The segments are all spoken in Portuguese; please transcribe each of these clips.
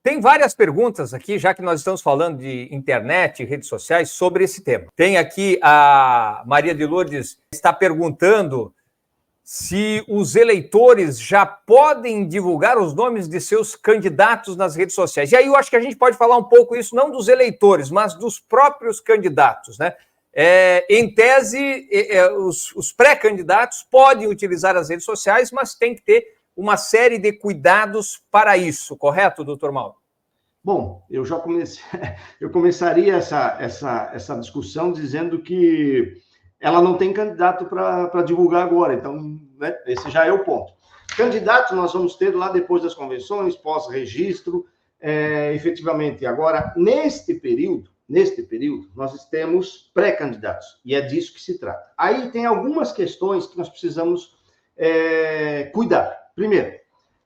Tem várias perguntas aqui, já que nós estamos falando de internet e redes sociais, sobre esse tema. Tem aqui a Maria de Lourdes, está perguntando se os eleitores já podem divulgar os nomes de seus candidatos nas redes sociais. E aí eu acho que a gente pode falar um pouco isso, não dos eleitores, mas dos próprios candidatos, né? Em tese, os pré-candidatos podem utilizar as redes sociais, mas tem que ter uma série de cuidados para isso, correto, doutor Mauro? Bom, eu começaria essa discussão dizendo que ela não tem candidato para divulgar agora, então, né, esse já é o ponto. Candidatos nós vamos ter lá depois das convenções, pós-registro, efetivamente. Agora, neste período, nós temos pré-candidatos, e é disso que se trata. Aí tem algumas questões que nós precisamos cuidar. Primeiro,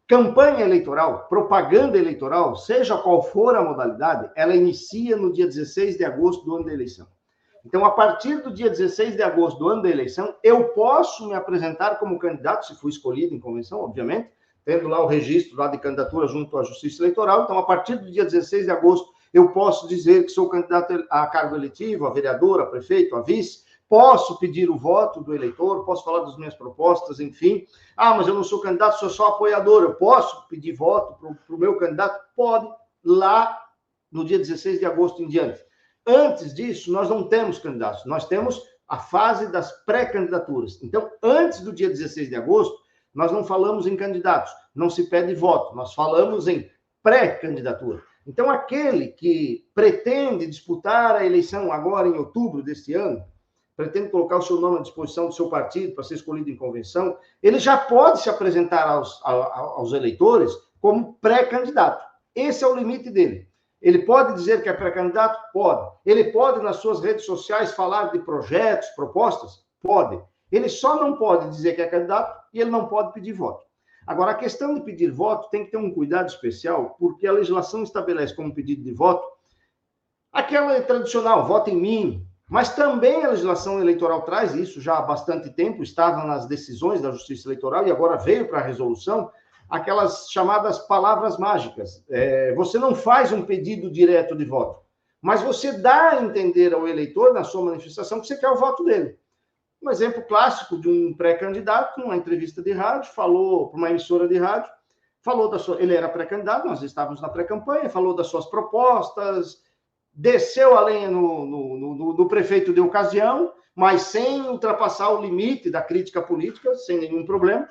campanha eleitoral, propaganda eleitoral, seja qual for a modalidade, ela inicia no dia 16 de agosto do ano da eleição. Então, a partir do dia 16 de agosto do ano da eleição, eu posso me apresentar como candidato, se for escolhido em convenção, obviamente, tendo lá o registro lá de candidatura junto à Justiça Eleitoral. Então, a partir do dia 16 de agosto, eu posso dizer que sou candidato a cargo eletivo, a vereador, a prefeito, a vice. Posso pedir o voto do eleitor, posso falar das minhas propostas, enfim. Ah, mas eu não sou candidato, sou só apoiador. Eu posso pedir voto para o meu candidato? Pode, lá no dia 16 de agosto em diante. Antes disso, nós não temos candidatos, nós temos a fase das pré-candidaturas. Então, antes do dia 16 de agosto, nós não falamos em candidatos, não se pede voto, nós falamos em pré-candidatura. Então, aquele que pretende disputar a eleição agora em outubro deste ano, pretende colocar o seu nome à disposição do seu partido para ser escolhido em convenção, ele já pode se apresentar aos eleitores como pré-candidato. Esse é o limite dele. Ele pode dizer que é pré-candidato? Pode. Ele pode, nas suas redes sociais, falar de projetos, propostas? Pode. Ele só não pode dizer que é candidato e ele não pode pedir voto. Agora, a questão de pedir voto tem que ter um cuidado especial, porque a legislação estabelece como pedido de voto aquela tradicional, voto em mim, mas também a legislação eleitoral traz isso já há bastante tempo, estava nas decisões da Justiça Eleitoral e agora veio para a resolução, aquelas chamadas palavras mágicas. Você não faz um pedido direto de voto, mas você dá a entender ao eleitor, na sua manifestação, que você quer o voto dele. Um exemplo clássico de um pré-candidato, numa entrevista de rádio, falou para uma emissora de rádio, ele era pré-candidato, nós estávamos na pré-campanha, falou das suas propostas, desceu a lenha no prefeito de ocasião, mas sem ultrapassar o limite da crítica política, sem nenhum problema.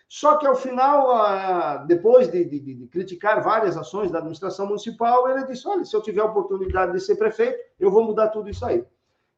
Só que, ao final, depois de criticar várias ações da administração municipal, ele disse, olha, se eu tiver a oportunidade de ser prefeito, eu vou mudar tudo isso aí.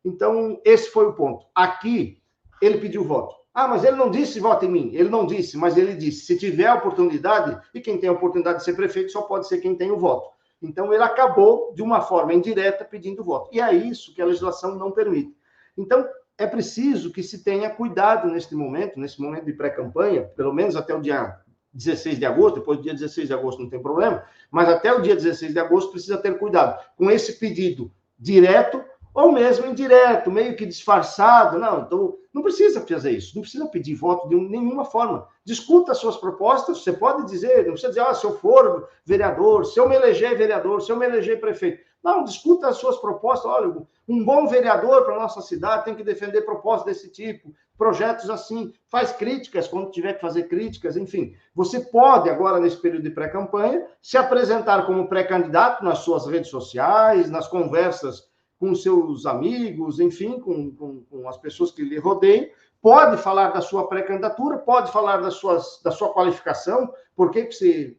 Então, esse foi o ponto. Aqui, ele pediu voto. Ah, mas ele não disse voto em mim. Ele não disse, mas ele disse, se tiver a oportunidade, e quem tem a oportunidade de ser prefeito só pode ser quem tem o voto. Então, ele acabou, de uma forma indireta, pedindo voto. E é isso que a legislação não permite. Então, é preciso que se tenha cuidado nesse momento de pré-campanha, pelo menos até o dia 16 de agosto, depois do dia 16 de agosto não tem problema, mas até o dia 16 de agosto precisa ter cuidado com esse pedido direto ou mesmo indireto, meio que disfarçado. Não, então não precisa fazer isso, não precisa pedir voto de nenhuma forma. Discuta as suas propostas, você pode dizer, não precisa dizer, se eu for vereador, se eu me eleger vereador, se eu me eleger prefeito. Não, discuta as suas propostas. Olha, um bom vereador para a nossa cidade tem que defender propostas desse tipo, projetos assim, faz críticas quando tiver que fazer críticas, enfim. Você pode, agora, nesse período de pré-campanha, se apresentar como pré-candidato nas suas redes sociais, nas conversas com seus amigos, enfim, com as pessoas que lhe rodeiam, pode falar da sua pré-candidatura, pode falar da sua qualificação, por que você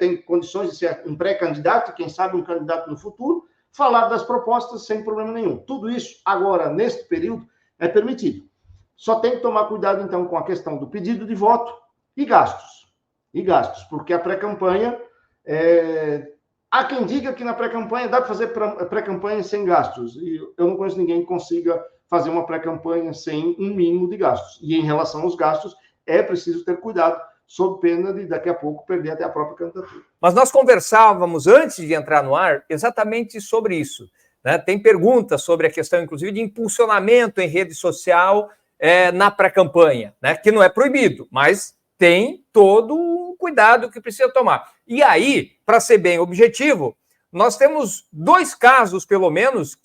tem condições de ser um pré-candidato, quem sabe um candidato no futuro, falar das propostas sem problema nenhum. Tudo isso, agora, neste período, é permitido. Só tem que tomar cuidado, então, com a questão do pedido de voto e gastos. Porque a pré-campanha... Há quem diga que na pré-campanha dá para fazer pré-campanha sem gastos. E eu não conheço ninguém que consiga fazer uma pré-campanha sem um mínimo de gastos. E em relação aos gastos, é preciso ter cuidado, sob pena de, daqui a pouco, perder até a própria candidatura. Mas nós conversávamos, antes de entrar no ar, exatamente sobre isso, né? Tem perguntas sobre a questão, inclusive, de impulsionamento em rede social na pré-campanha, né? Que não é proibido, mas tem todo um cuidado que precisa tomar. E aí, para ser bem objetivo, nós temos 2 casos, pelo menos,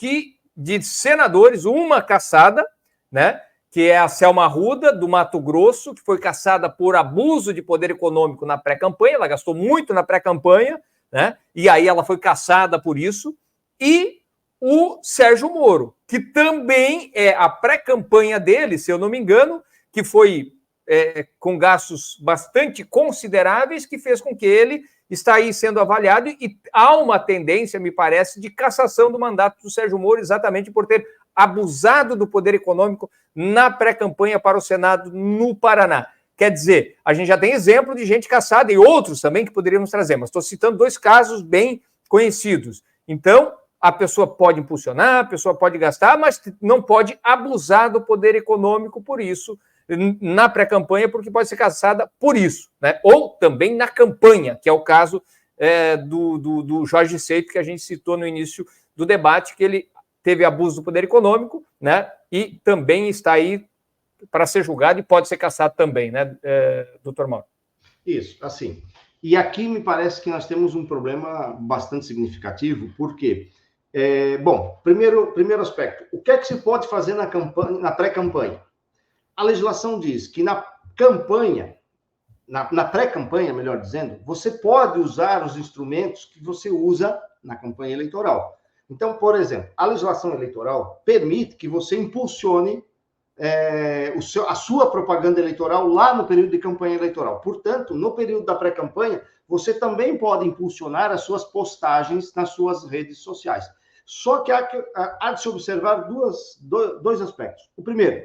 de senadores, uma cassada, né, que é a Selma Arruda, do Mato Grosso, que foi cassada por abuso de poder econômico na pré-campanha, ela gastou muito na pré-campanha, né, e aí ela foi cassada por isso, e o Sérgio Moro, que também é a pré-campanha dele, se eu não me engano, que foi com gastos bastante consideráveis, que fez com que ele está aí sendo avaliado, e há uma tendência, me parece, de cassação do mandato do Sérgio Moro, exatamente por ter abusado do poder econômico na pré-campanha para o Senado no Paraná. Quer dizer, a gente já tem exemplo de gente cassada e outros também que poderíamos trazer, mas estou citando 2 casos bem conhecidos. Então, a pessoa pode impulsionar, a pessoa pode gastar, mas não pode abusar do poder econômico por isso, na pré-campanha, porque pode ser cassada por isso, né? Ou também na campanha, que é o caso do Jorge Seito, que a gente citou no início do debate, que ele teve abuso do poder econômico, né? E também está aí para ser julgado e pode ser cassado também, né, doutor Mauro? Isso, assim. E aqui me parece que nós temos um problema bastante significativo, porque, bom, primeiro aspecto, o que é que se pode fazer na pré-campanha? A legislação diz que na campanha, na pré-campanha, melhor dizendo, você pode usar os instrumentos que você usa na campanha eleitoral. Então, por exemplo, a legislação eleitoral permite que você impulsione a sua propaganda eleitoral lá no período de campanha eleitoral. Portanto, no período da pré-campanha, você também pode impulsionar as suas postagens nas suas redes sociais. Só que há de se observar dois aspectos. O primeiro,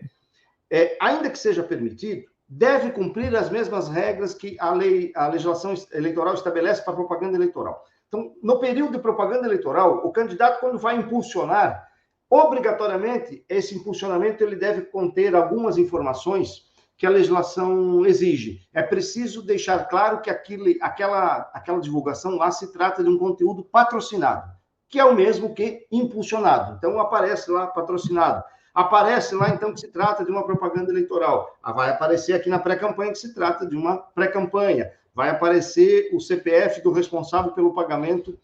ainda que seja permitido, deve cumprir as mesmas regras que a legislação eleitoral estabelece para a propaganda eleitoral. Então, no período de propaganda eleitoral, o candidato, quando vai impulsionar, obrigatoriamente, esse impulsionamento ele deve conter algumas informações que a legislação exige. É preciso deixar claro que aquela divulgação lá se trata de um conteúdo patrocinado, que é o mesmo que impulsionado. Então, aparece lá patrocinado. Aparece lá, então, que se trata de uma propaganda eleitoral. Vai aparecer aqui na pré-campanha que se trata de uma pré-campanha. Vai aparecer o CPF do responsável pelo pagamento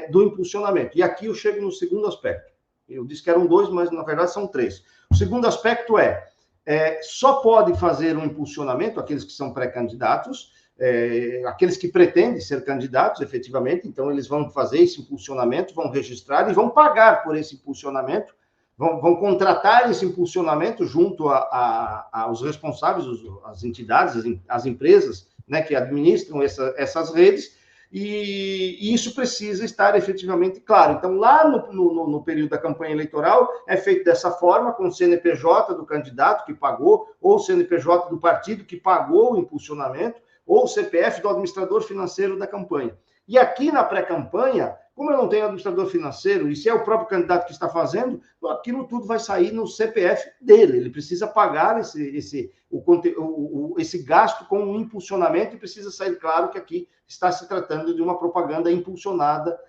do impulsionamento. E aqui eu chego no segundo aspecto. Eu disse que eram 2, mas, na verdade, são 3. O segundo aspecto só pode fazer um impulsionamento aqueles que são pré-candidatos, aqueles que pretendem ser candidatos, efetivamente. Então, eles vão fazer esse impulsionamento, vão registrar e vão pagar por esse impulsionamento, vão contratar esse impulsionamento junto aos responsáveis, as entidades, as empresas, né, que administram essas redes, e isso precisa estar efetivamente claro. Então, lá no período da campanha eleitoral, é feito dessa forma, com o CNPJ do candidato que pagou, ou o CNPJ do partido que pagou o impulsionamento, ou o CPF do administrador financeiro da campanha. E aqui na pré-campanha, como eu não tenho administrador financeiro, e se é o próprio candidato que está fazendo, aquilo tudo vai sair no CPF dele. Ele precisa pagar esse gasto com um impulsionamento e precisa sair claro que aqui está se tratando de uma propaganda impulsionada,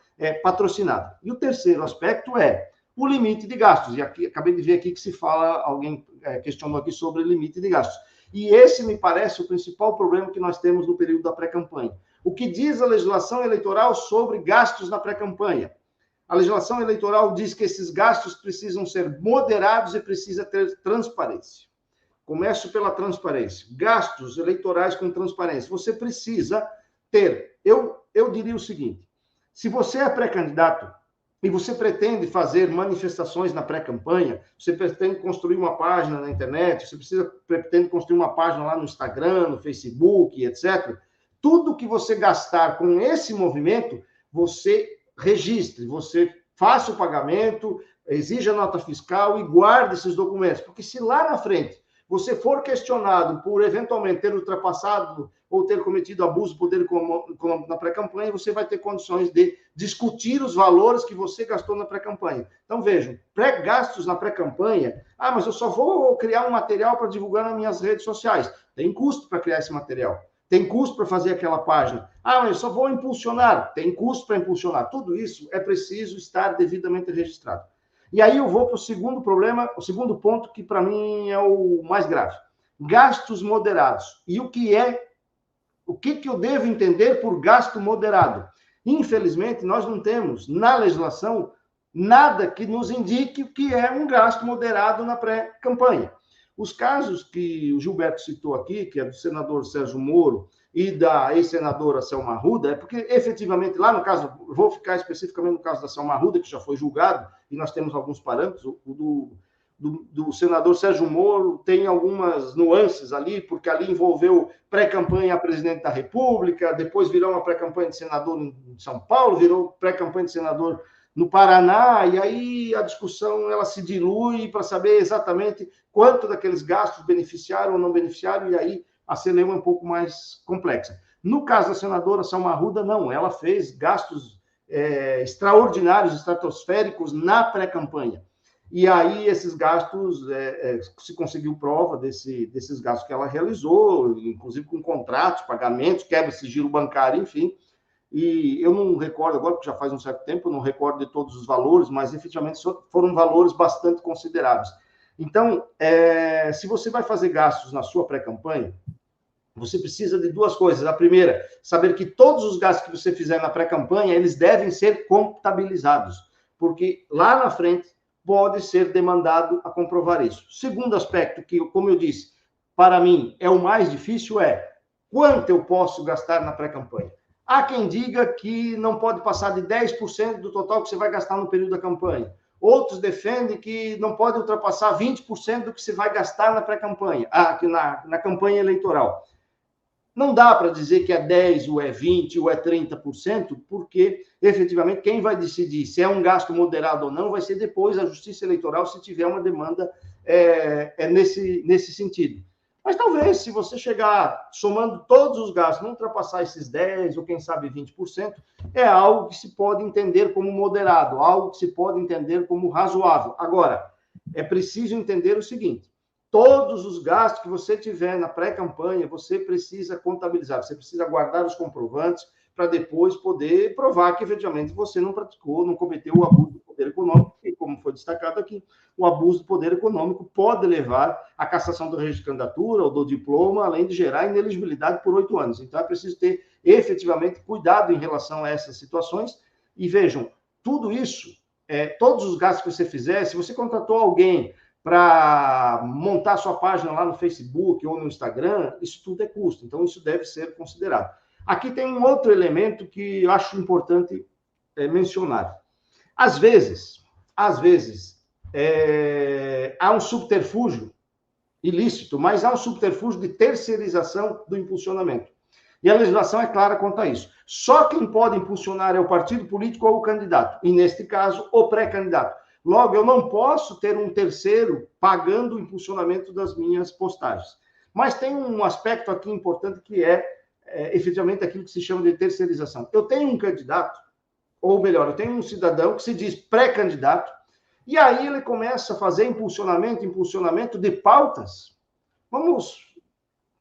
patrocinada. E o terceiro aspecto é o limite de gastos. E aqui acabei de ver aqui que se fala, alguém questionou aqui sobre o limite de gastos. E esse me parece o principal problema que nós temos no período da pré-campanha. O que diz a legislação eleitoral sobre gastos na pré-campanha? A legislação eleitoral diz que esses gastos precisam ser moderados e precisa ter transparência. Começo pela transparência. Gastos eleitorais com transparência. Você precisa ter. Eu diria o seguinte: se você é pré-candidato e você pretende fazer manifestações na pré-campanha, você pretende construir uma página na internet, você pretende construir uma página lá no Instagram, no Facebook, etc., tudo que você gastar com esse movimento, você registre, você faça o pagamento, exija nota fiscal e guarde esses documentos. Porque se lá na frente você for questionado por eventualmente ter ultrapassado ou ter cometido abuso do poder econômico na pré-campanha, você vai ter condições de discutir os valores que você gastou na pré-campanha. Então, vejam, gastos na pré-campanha, mas eu só vou criar um material para divulgar nas minhas redes sociais. Tem custo para criar esse material. Tem custo para fazer aquela página. Mas eu só vou impulsionar. Tem custo para impulsionar. Tudo isso é preciso estar devidamente registrado. E aí eu vou para o segundo problema, o segundo ponto que para mim é o mais grave. Gastos moderados. E o que é O que eu devo entender por gasto moderado? Infelizmente, nós não temos na legislação nada que nos indique o que é um gasto moderado na pré-campanha. Os casos que o Gilberto citou aqui, que é do senador Sérgio Moro e da ex-senadora Selma Arruda, é porque, efetivamente, lá no caso, vou ficar especificamente no caso da Selma Arruda, que já foi julgado, e nós temos alguns parâmetros, o do senador Sérgio Moro tem algumas nuances ali, porque ali envolveu pré-campanha a presidente da República, depois virou uma pré-campanha de senador em São Paulo, virou pré-campanha de senador no Paraná, e aí a discussão ela se dilui para saber exatamente quanto daqueles gastos beneficiaram ou não beneficiaram, e aí a celeuma é um pouco mais complexa. No caso da senadora Selma Arruda, não, ela fez gastos extraordinários, estratosféricos na pré-campanha. E aí esses gastos, se conseguiu prova desses gastos que ela realizou, inclusive com contratos, pagamentos, quebra-sigilo bancário, enfim. E eu não recordo agora, porque já faz um certo tempo, eu não recordo de todos os valores, mas efetivamente foram valores bastante consideráveis. Então, se você vai fazer gastos na sua pré-campanha, você precisa de duas coisas. A primeira, saber que todos os gastos que você fizer na pré-campanha, eles devem ser contabilizados, porque lá na frente pode ser demandado a comprovar isso. Segundo aspecto, que, como eu disse, para mim é o mais difícil, quanto eu posso gastar na pré-campanha. Há quem diga que não pode passar de 10% do total que você vai gastar no período da campanha. Outros defendem que não pode ultrapassar 20% do que você vai gastar na pré-campanha, na campanha eleitoral. Não dá para dizer que é 10%, ou é 20%, ou é 30%, porque, efetivamente, quem vai decidir se é um gasto moderado ou não vai ser depois a Justiça Eleitoral, se tiver uma demanda nesse sentido. Mas talvez, se você chegar somando todos os gastos, não ultrapassar esses 10%, ou quem sabe 20%, é algo que se pode entender como moderado, algo que se pode entender como razoável. Agora, é preciso entender o seguinte: todos os gastos que você tiver na pré-campanha, você precisa contabilizar, você precisa guardar os comprovantes para depois poder provar que, efetivamente, você não praticou, não cometeu o abuso do poder econômico, e, como foi destacado aqui, o abuso do poder econômico pode levar à cassação do registro de candidatura ou do diploma, além de gerar inelegibilidade por 8 anos. Então, é preciso ter, efetivamente, cuidado em relação a essas situações. E vejam, tudo isso, todos os gastos que você fizer, se você contratou alguém para montar sua página lá no Facebook ou no Instagram, isso tudo é custo, então isso deve ser considerado. Aqui tem um outro elemento que eu acho importante mencionar. Às vezes, há um subterfúgio ilícito, mas há um subterfúgio de terceirização do impulsionamento. E a legislação é clara quanto a isso. Só quem pode impulsionar é o partido político ou o candidato, e neste caso, o pré-candidato. Logo, eu não posso ter um terceiro pagando o impulsionamento das minhas postagens. Mas tem um aspecto aqui importante que efetivamente aquilo que se chama de terceirização. Eu tenho um candidato, ou melhor, eu tenho um cidadão que se diz pré-candidato, e aí ele começa a fazer impulsionamento de pautas.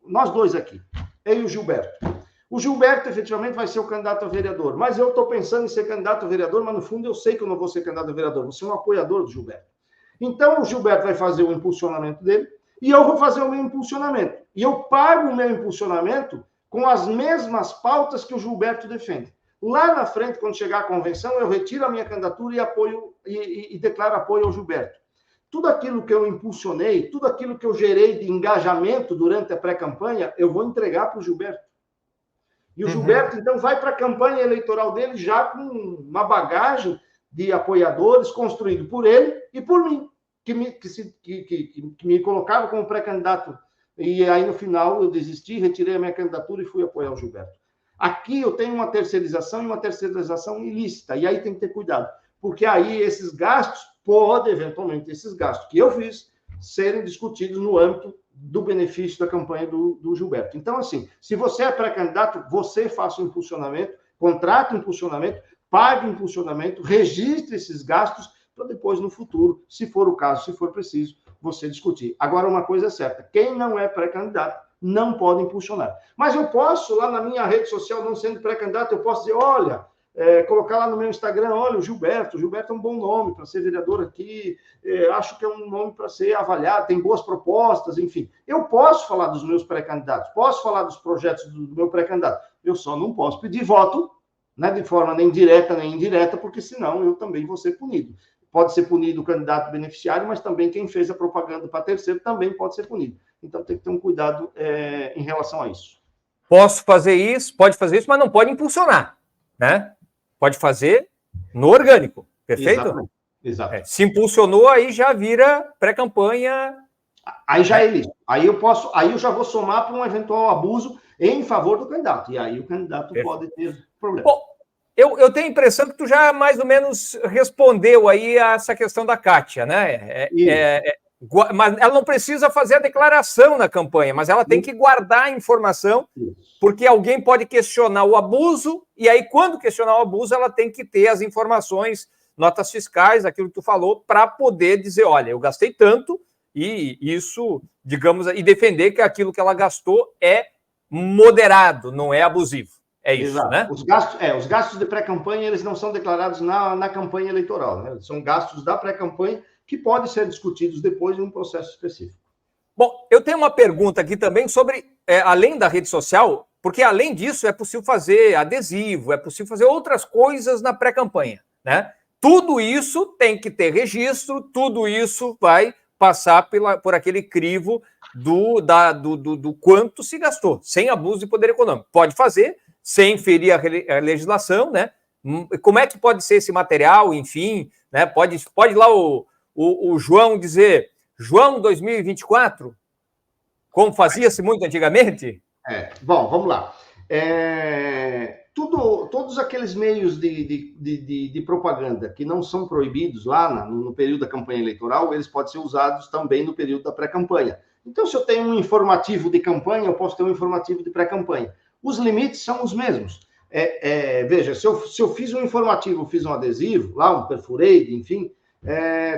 Nós dois aqui, eu e o Gilberto. O Gilberto, efetivamente, vai ser o candidato a vereador. Mas eu estou pensando em ser candidato a vereador, mas, no fundo, eu sei que eu não vou ser candidato a vereador. Vou ser um apoiador do Gilberto. Então, o Gilberto vai fazer o impulsionamento dele e eu vou fazer o meu impulsionamento. E eu pago o meu impulsionamento com as mesmas pautas que o Gilberto defende. Lá na frente, quando chegar a convenção, eu retiro a minha candidatura e declaro apoio ao Gilberto. Tudo aquilo que eu impulsionei, tudo aquilo que eu gerei de engajamento durante a pré-campanha, eu vou entregar para o Gilberto. E o Gilberto, então, vai para a campanha eleitoral dele já com uma bagagem de apoiadores construído por ele e por mim, que me colocava como pré-candidato. E aí, no final, eu desisti, retirei a minha candidatura e fui apoiar o Gilberto. Aqui eu tenho uma terceirização e uma terceirização ilícita. E aí tem que ter cuidado, porque aí esses gastos podem, eventualmente, esses gastos que eu fiz, serem discutidos no âmbito do benefício da campanha do Gilberto. Então, assim, se você é pré-candidato, você faça o impulsionamento, contrate o impulsionamento, pague o impulsionamento, registre esses gastos para depois, no futuro, se for o caso, se for preciso, você discutir. Agora, uma coisa é certa, quem não é pré-candidato não pode impulsionar. Mas eu posso, lá na minha rede social, não sendo pré-candidato, eu posso dizer, olha, colocar lá no meu Instagram, olha, o Gilberto é um bom nome para ser vereador aqui, acho que é um nome para ser avaliado, tem boas propostas, enfim. Eu posso falar dos meus pré-candidatos, posso falar dos projetos do meu pré-candidato, eu só não posso pedir voto, né, de forma nem direta nem indireta, porque senão eu também vou ser punido. Pode ser punido o candidato beneficiário, mas também quem fez a propaganda para terceiro também pode ser punido. Então tem que ter um cuidado em relação a isso. Pode fazer isso, mas não pode impulsionar, né? Pode fazer no orgânico, perfeito? Exatamente. Exato. Se impulsionou, aí já vira pré-campanha. Aí já é isso. Aí eu já vou somar para um eventual abuso em favor do candidato. E aí o candidato pode ter problema. Bom, eu tenho a impressão que tu já mais ou menos respondeu aí a essa questão da Kátia, né? Mas ela não precisa fazer a declaração na campanha, mas ela tem que guardar a informação, porque alguém pode questionar o abuso, e aí, quando questionar o abuso, ela tem que ter as informações, notas fiscais, aquilo que tu falou, para poder dizer, olha, eu gastei tanto, e isso, digamos, e defender que aquilo que ela gastou é moderado, não é abusivo. É isso, exato, né? Os gastos de pré-campanha, eles não são declarados na campanha eleitoral, né? São gastos da pré-campanha que podem ser discutidos depois em um processo específico. Bom, eu tenho uma pergunta aqui também sobre, além da rede social, porque além disso é possível fazer adesivo, é possível fazer outras coisas na pré-campanha, né? Tudo isso tem que ter registro, tudo isso vai passar por aquele crivo do quanto se gastou, sem abuso de poder econômico. Pode fazer, sem ferir a legislação, né? Como é que pode ser esse material, enfim, né? Pode lá o João dizer, João 2024, como fazia-se muito antigamente? Bom, vamos lá. Todos aqueles meios de propaganda que não são proibidos lá no período da campanha eleitoral, eles podem ser usados também no período da pré-campanha. Então, se eu tenho um informativo de campanha, eu posso ter um informativo de pré-campanha. Os limites são os mesmos. Veja, se eu fiz um informativo, fiz um adesivo, lá um perfurade, enfim,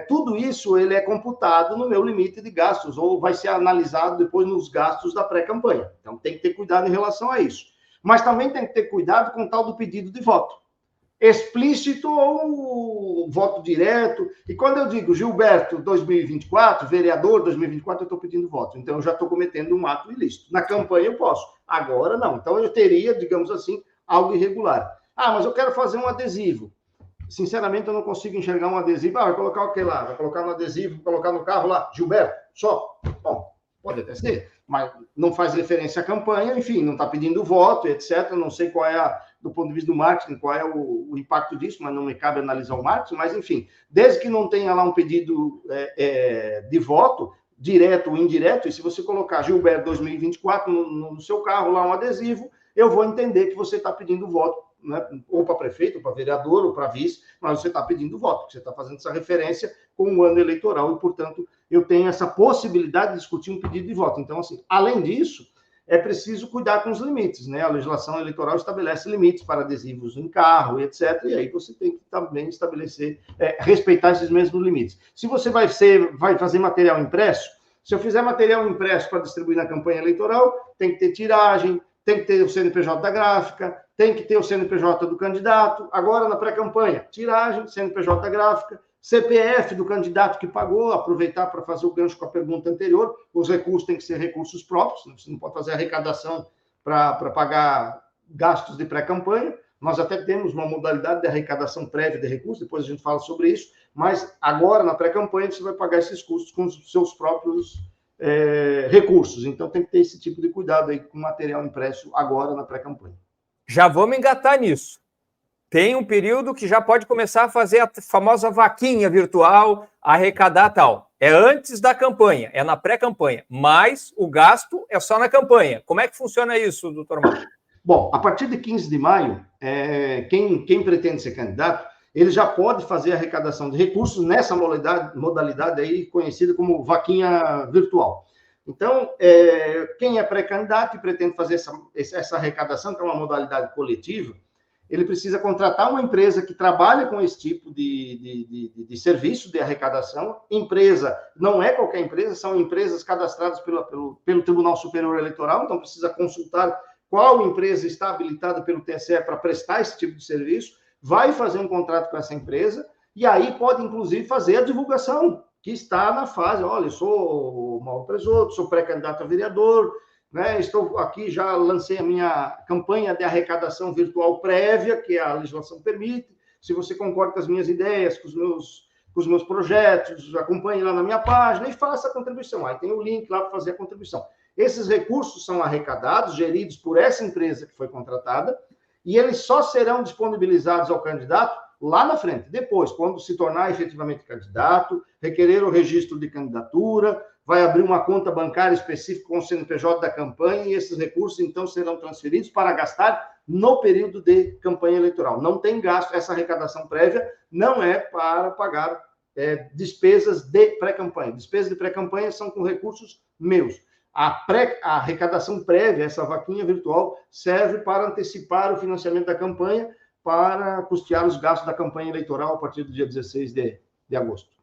tudo isso ele é computado no meu limite de gastos, ou vai ser analisado depois nos gastos da pré-campanha. Então, tem que ter cuidado em relação a isso. Mas também tem que ter cuidado com o tal do pedido de voto. Explícito ou voto direto. E quando eu digo Gilberto 2024, vereador 2024, eu estou pedindo voto. Então, eu já estou cometendo um ato ilícito. Na campanha eu posso. Agora, não. Então, eu teria, digamos assim, algo irregular. Mas eu quero fazer um adesivo. Sinceramente, eu não consigo enxergar um adesivo. Vai colocar o que lá? Vai colocar no adesivo, colocar no carro lá, Gilberto, só. Bom, pode até ser, mas não faz referência à campanha, enfim, não está pedindo voto, etc. Não sei qual é, do ponto de vista do marketing, qual é o impacto disso, mas não me cabe analisar o marketing, mas, enfim, desde que não tenha lá um pedido de voto, direto ou indireto, e se você colocar Gilberto 2024 no seu carro, lá um adesivo, eu vou entender que você está pedindo voto, né? Ou para prefeito, ou para vereador, ou para vice, mas você está pedindo voto, você está fazendo essa referência com o ano eleitoral e, portanto, eu tenho essa possibilidade de discutir um pedido de voto. Então, assim, além disso, é preciso cuidar com os limites, né? A legislação eleitoral estabelece limites para adesivos em carro, etc., e aí você tem que também estabelecer, respeitar esses mesmos limites. Se você vai fazer material impresso, se eu fizer material impresso para distribuir na campanha eleitoral, tem que ter tiragem, tem que ter o CNPJ da gráfica, tem que ter o CNPJ do candidato. Agora, na pré-campanha, tiragem, CNPJ da gráfica, CPF do candidato que pagou, aproveitar para fazer o gancho com a pergunta anterior, os recursos têm que ser recursos próprios, você não pode fazer arrecadação para pagar gastos de pré-campanha. Nós até temos uma modalidade de arrecadação prévia de recursos, depois a gente fala sobre isso, mas agora, na pré-campanha, você vai pagar esses custos com os seus próprios recursos. Então, tem que ter esse tipo de cuidado aí com material impresso agora na pré-campanha. Já vamos engatar nisso. Tem um período que já pode começar a fazer a famosa vaquinha virtual, arrecadar tal. É antes da campanha, é na pré-campanha, mas o gasto é só na campanha. Como é que funciona isso, doutor Mauro? Bom, a partir de 15 de maio, quem pretende ser candidato, ele já pode fazer arrecadação de recursos nessa modalidade aí conhecida como vaquinha virtual. Então, quem é pré-candidato e pretende fazer essa arrecadação, que é uma modalidade coletiva, ele precisa contratar uma empresa que trabalha com esse tipo de serviço de arrecadação. Empresa, não é qualquer empresa, são empresas cadastradas pelo Tribunal Superior Eleitoral, então precisa consultar qual empresa está habilitada pelo TSE para prestar esse tipo de serviço. vai fazer um contrato com essa empresa e aí pode, inclusive, fazer a divulgação, que está na fase, olha, eu sou o Mauro Presoto, sou pré-candidato a vereador, né? Estou aqui, já lancei a minha campanha de arrecadação virtual prévia, que a legislação permite, se você concorda com as minhas ideias, com os meus projetos, acompanhe lá na minha página e faça a contribuição. Aí tem o link lá para fazer a contribuição. Esses recursos são arrecadados, geridos por essa empresa que foi contratada, e eles só serão disponibilizados ao candidato lá na frente, depois, quando se tornar efetivamente candidato, requerer o registro de candidatura, vai abrir uma conta bancária específica com o CNPJ da campanha e esses recursos, então, serão transferidos para gastar no período de campanha eleitoral. Não tem gasto, essa arrecadação prévia não é para pagar despesas de pré-campanha. Despesas de pré-campanha são com recursos meus. A arrecadação prévia, essa vaquinha virtual, serve para antecipar o financiamento da campanha, para custear os gastos da campanha eleitoral a partir do dia 16 de agosto.